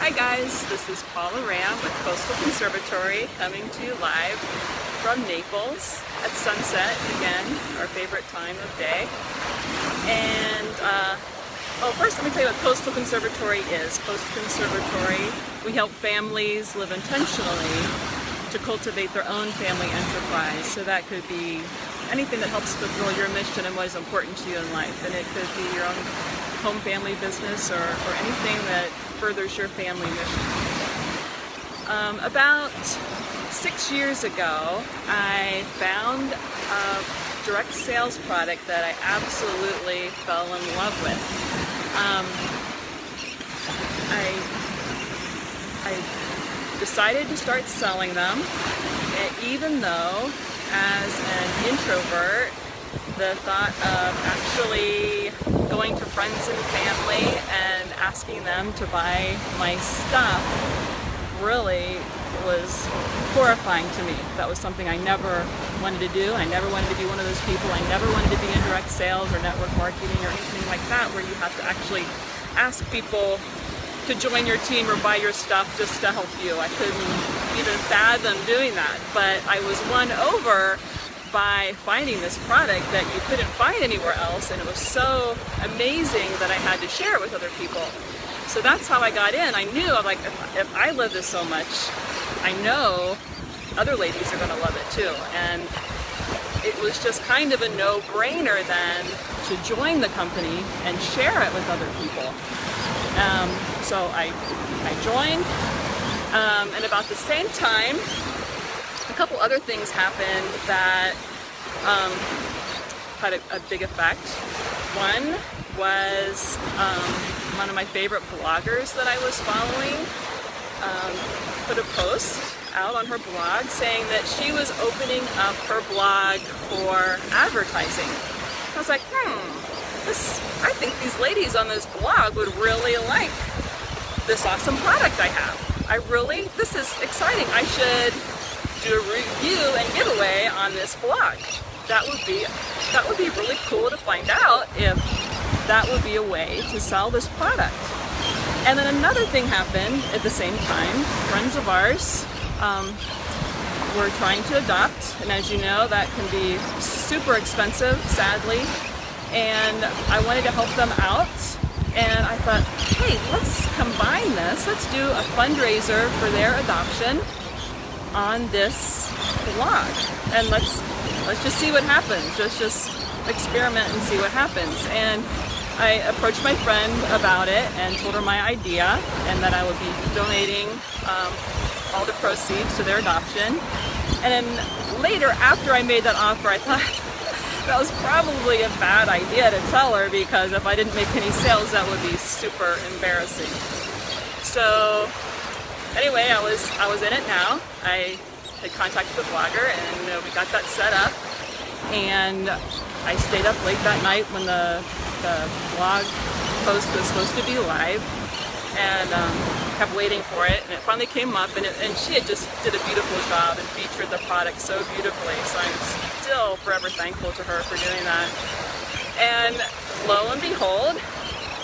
Hi guys, this is Paula Ram with Coastal Conservatory coming to you live from Naples at sunset, again, our favorite time of day. And first let me tell you what Coastal Conservatory is. Coastal Conservatory, we help families live intentionally to cultivate their own family enterprise. So that could be anything that helps fulfill your mission and what is important to you in life. And it could be your own home family business or anything that furthers your family mission. About 6 years ago, I found a direct sales product that I absolutely fell in love with. I decided to start selling them, even though as an introvert, the thought of actually going to friends and family and asking them to buy my stuff really was horrifying to me. That was something I never wanted to do. I never wanted to be one of those people. I never wanted to be in direct sales or network marketing or anything like that, where you have to actually ask people to join your team or buy your stuff just to help you. I couldn't even fathom doing that, but I was won over by finding this product that you couldn't find anywhere else, and it was so amazing that I had to share it with other people. So that's how I got in. I knew, like, if I love this so much, I know other ladies are going to love it too. And it was just kind of a no-brainer then to join the company and share it with other people. So I joined, and about the same time, a couple other things happened that had a big effect. One was one of my favorite bloggers that I was following put a post out on her blog saying that she was opening up her blog for advertising. I was like, I think these ladies on this blog would really like this awesome product I have. This is exciting. I should do a review and giveaway on this blog. That would be really cool to find out if that would be a way to sell this product. And then another thing happened at the same time. Friends of ours were trying to adopt, and as you know, that can be super expensive, sadly. And I wanted to help them out, and I thought, hey, let's combine this. Let's do a fundraiser for their adoption on this blog, and let's just see what happens. Just experiment and see what happens. And I approached my friend about it and told her my idea, and that I would be donating all the proceeds to their adoption. And then later, after I made that offer, I thought that was probably a bad idea to tell her, because if I didn't make any sales, that would be super embarrassing. So anyway, I was in it now. I had contacted the blogger, and we got that set up. And I stayed up late that night when the blog post was supposed to be live, and kept waiting for it. And it finally came up, and she had just did a beautiful job and featured the product so beautifully. So I'm still forever thankful to her for doing that. And lo and behold,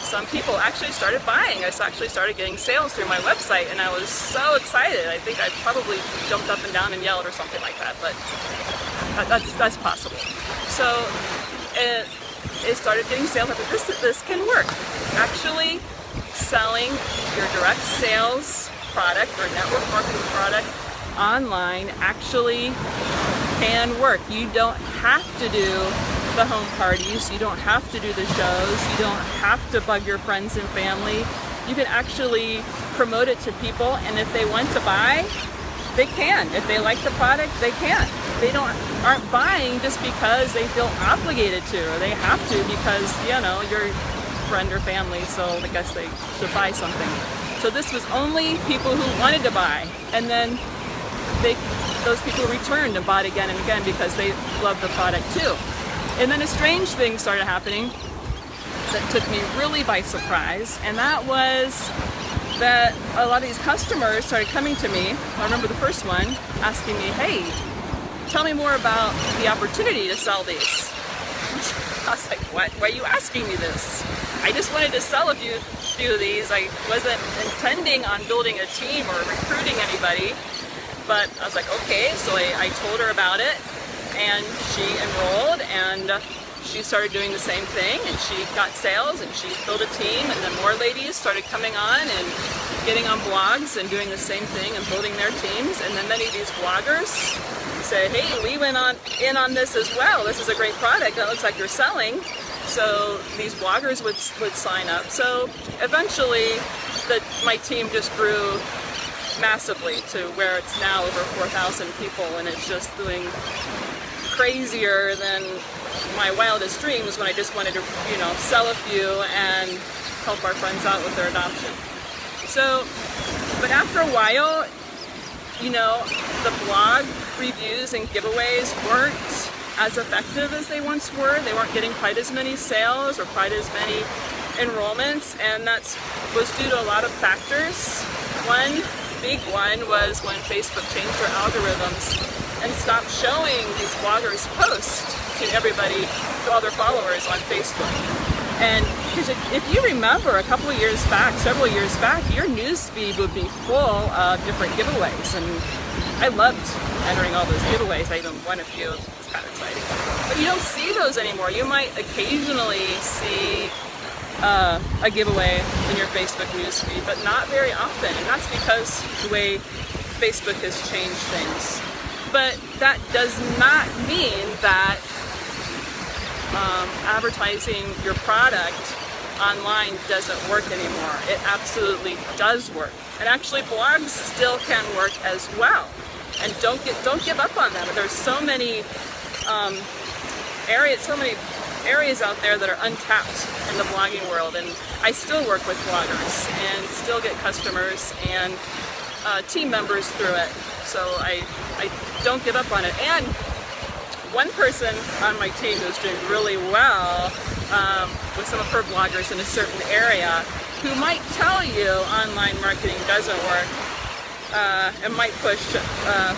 some people actually started buying. I actually started getting sales through my website, and I was so excited. I think I probably jumped up and down and yelled or something like that, but that's possible. So it started getting sales. I thought, this can work. Actually selling your direct sales product or network marketing product online actually can work. You don't have to do the home parties, you don't have to do the shows, you don't have to bug your friends and family. You can actually promote it to people, and if they want to buy, they can. If they like the product, they can. They aren't buying just because they feel obligated to, or they have to because, you're friend or family, so I guess they should buy something. So this was only people who wanted to buy, and then those people returned and bought again and again because they loved the product too. And then a strange thing started happening that took me really by surprise, and that was that a lot of these customers started coming to me. I remember the first one asking me, hey, tell me more about the opportunity to sell these. I was like, what? Why are you asking me this? I just wanted to sell a few of these. I wasn't intending on building a team or recruiting anybody, but I was like, okay, so I told her about it, and she enrolled, and she started doing the same thing, and she got sales, and she built a team, and then more ladies started coming on and getting on blogs and doing the same thing and building their teams. And then many of these bloggers said, hey, we went in on this as well. This is a great product that looks like you're selling. So these bloggers would sign up. So eventually my team just grew massively to where it's now over 4,000 people, and it's just doing crazier than my wildest dreams when I just wanted to, sell a few and help our friends out with their adoption. So, but after a while, the blog reviews and giveaways weren't as effective as they once were. They weren't getting quite as many sales or quite as many enrollments, and that was due to a lot of factors. One big one was when Facebook changed their algorithms and stopped showing these bloggers' posts to everybody, to all their followers on Facebook. And because if you remember a couple of years back, several years back, your news feed would be full of different giveaways, and I loved entering all those giveaways. I even won a few. It's kind of exciting. But you don't see those anymore. You might occasionally see a giveaway in your Facebook news feed, but not very often, and that's because the way Facebook has changed things. But that does not mean that advertising your product online doesn't work anymore. It absolutely does work. And actually blogs still can work as well. And don't give up on them. There's so many areas out there that are untapped in the blogging world, and I still work with bloggers and still get customers and team members through it. So I don't give up on it. And one person on my team who's doing really well with some of her bloggers in a certain area, who might tell you online marketing doesn't work and might push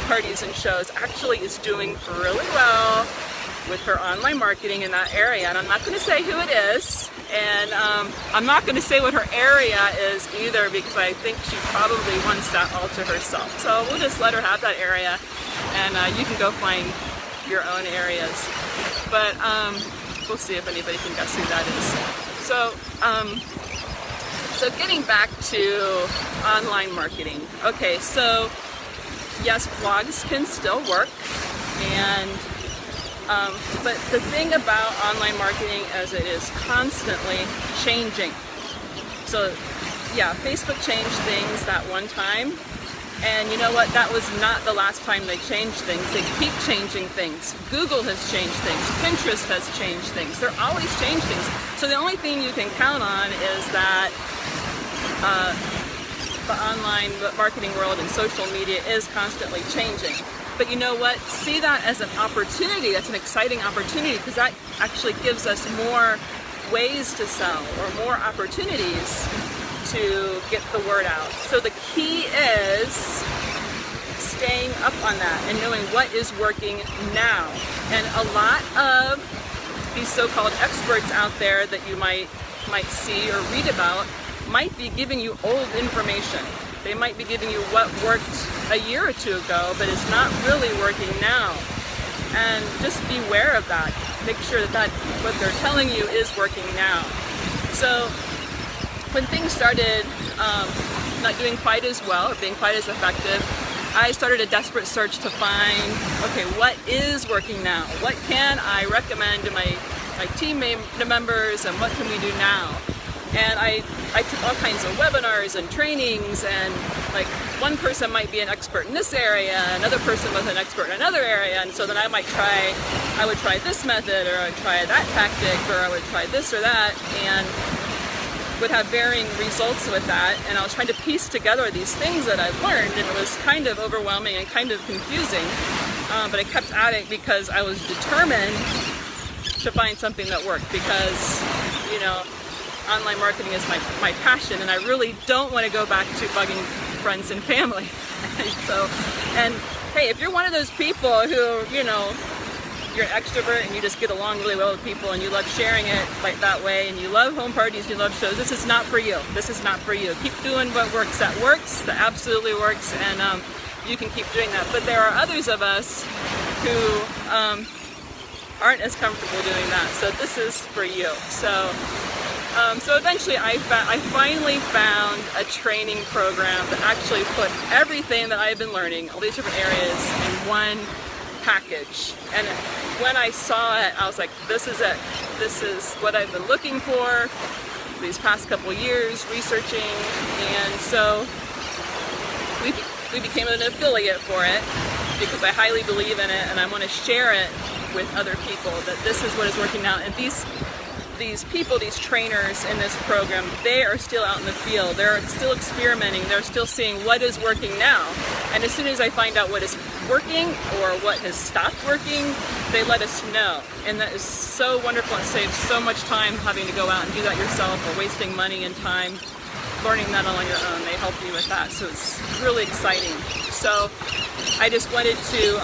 parties and shows, actually is doing really well with her online marketing in that area. And I'm not going to say who it is, and I'm not going to say what her area is either, because I think she probably wants that all to herself. So we'll just let her have that area, and you can go find your own areas. But we'll see if anybody can guess who that is. So getting back to online marketing. Okay, so yes, blogs can still work, and but the thing about online marketing is it is constantly changing. So yeah, Facebook changed things that one time, and you know what? That was not the last time they changed things. They keep changing things. Google has changed things. Pinterest has changed things. They're always changing things. So the only thing you can count on is that the online marketing world and social media is constantly changing. But you know what? See that as an opportunity. That's an exciting opportunity, because that actually gives us more ways to sell or more opportunities to get the word out. So the key is staying up on that and knowing what is working now. And a lot of these so-called experts out there that you might see or read about might be giving you old information. They might be giving you what worked a year or two ago, but it's not really working now. And just beware of that. Make sure that what they're telling you is working now. So when things started not doing quite as well or being quite as effective, I started a desperate search to find, okay, what is working now? What can I recommend to my team members, and what can we do now? And I took all kinds of webinars and trainings, and like one person might be an expert in this area, another person was an expert in another area, and so then I would try this method, or I would try that tactic, or I would try this or that, and would have varying results with that. And I was trying to piece together these things that I've learned, and it was kind of overwhelming and kind of confusing, but I kept at it because I was determined to find something that worked, because online marketing is my passion, and I really don't want to go back to bugging friends and family. And hey, if you're one of those people who, you're an extrovert and you just get along really well with people and you love sharing it like that way, and you love home parties, you love shows, this is not for you. This is not for you. Keep doing what works. That works, that absolutely works, and you can keep doing that. But there are others of us who aren't as comfortable doing that, so this is for you. So eventually I finally found a training program that actually put everything that I've been learning, all these different areas, in one package. And when I saw it, I was like, this is it. This is what I've been looking for these past couple years, researching. And so we became an affiliate for it because I highly believe in it and I want to share it with other people, that this is what is working now. And these people, these trainers in this program, they are still out in the field. They're still experimenting. They're still seeing what is working now. And as soon as I find out what is working or what has stopped working, they let us know. And that is so wonderful. It saves so much time having to go out and do that yourself, or wasting money and time learning that all on your own. They help you with that. So it's really exciting. So I just wanted to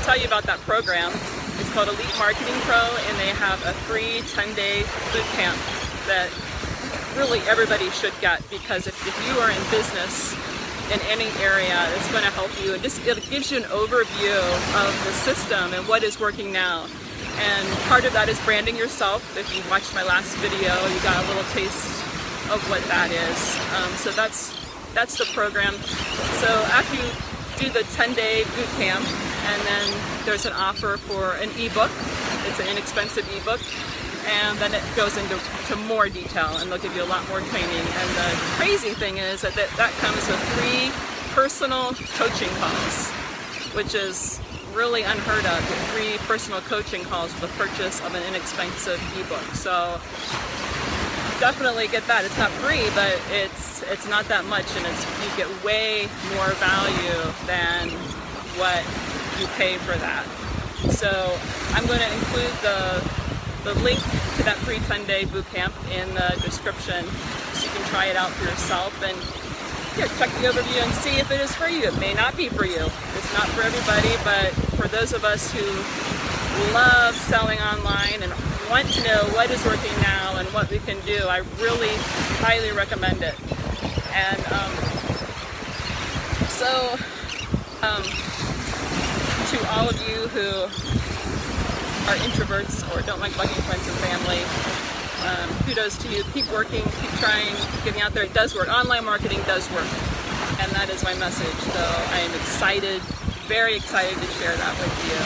tell you about that program. It's called Elite Marketing Pro, and they have a free 10-day boot camp that really everybody should get, because if you are in business in any area, it's going to help you. It gives you an overview of the system and what is working now. And part of that is branding yourself. If you watched my last video, you got a little taste of what that is. So that's the program. So after you do the 10-day boot camp, and then there's an offer for an ebook. It's an inexpensive ebook, and then it goes into more detail, and they'll give you a lot more training. And the crazy thing is that comes with 3 personal coaching calls, which is really unheard of. 3 personal coaching calls for the purchase of an inexpensive ebook. So definitely get that. It's not free, but it's not that much, and you get way more value than what you pay for that. So I'm going to include the link to that free 10-day boot camp in the description, so you can try it out for yourself and check the overview and see if it is for you. It may not be for you. It's not for everybody, but for those of us who love selling online and want to know what is working now and what we can do, I really highly recommend it. And to all of you who are introverts or don't like bugging friends and family, kudos to you. Keep working, keep trying, getting out there. It does work. Online marketing does work, and that is my message. So I am excited, very excited to share that with you.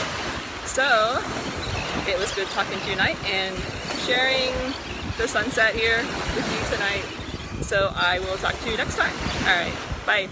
So it was good talking to you tonight and sharing the sunset here with you tonight. So I will talk to you next time. All right, bye.